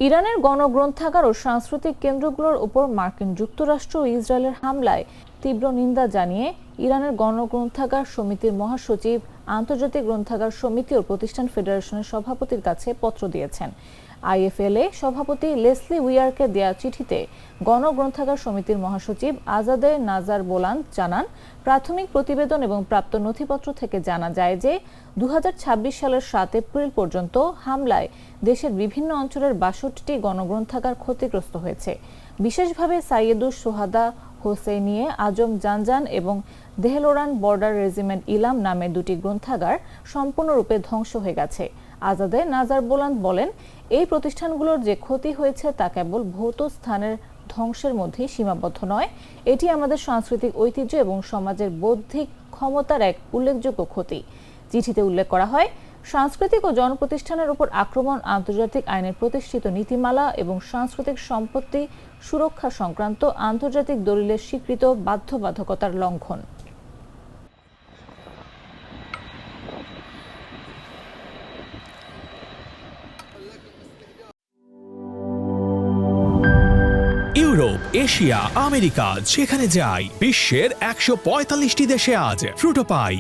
ইরানের গণগ্রন্থাগার ও সাংস্কৃতিক কেন্দ্রগুলোর উপর মার্কিন যুক্তরাষ্ট্র ও ইসরায়েলের হামলায় তীব্র নিন্দা জানিয়ে ইরানের গণগ্রন্থাগার সমিতির মহাসচিব আন্তর্জাতিক গ্রন্থাগার সমিতি ও প্রতিষ্ঠান ফেডারেশনের সভাপতির কাছে পত্র দিয়েছেন। আইএফএলএ সভাপতি লেসলি উইয়ারকে দেয়া চিঠিতে গণগ্রন্থাগার সমিতির মহাসচিব আজাদে নাজার বোলান্দ জানান, প্রাথমিক প্রতিবেদন এবং প্রাপ্ত নথিপত্র থেকে জানা যায় যে 2026 সালের 7 এপ্রিল পর্যন্ত হামলায় দেশের বিভিন্ন অঞ্চলের 62টি গণগ্রন্থাগার ক্ষতিগ্রস্ত হয়েছে। বিশেষভাবে সাইয়েদুস সোহাদা হোসেইনিয়ে আজম জানজান এবং দেহলোরান বর্ডার রেজিমেন্ট ইলাম নামের দুটি গ্রন্থাগার সম্পূর্ণরূপে ধ্বংস হয়ে গেছে। আজাদে নাজার বোলান্দ বলেন, এই প্রতিষ্ঠানগুলোর যে ক্ষতি হয়েছে তা কেবল ভৌত স্থানের ধ্বংসের মধ্যেই সীমাবদ্ধ নয়, এটি আমাদের সাংস্কৃতিক ঐতিহ্য এবং সমাজের বৌদ্ধিক ক্ষমতার এক উল্লেখযোগ্য ক্ষতি। চিঠিতে উল্লেখ করা হয়, সাংস্কৃতিক ও জনপ্রতিষ্ঠানের উপর আক্রমণ আন্তর্জাতিক আইনের প্রতিষ্ঠিত নীতিমালা এবং সাংস্কৃতিক সম্পত্তি সুরক্ষা সংক্রান্ত আন্তর্জাতিক দলিলের স্বীকৃত বাধ্যবাধকতার লঙ্ঘন। ইউরোপ, এশিয়া, আমেরিকা যেখানে যাই, বিশ্বের 145টি দেশে আজ ফ্রুটো পাই।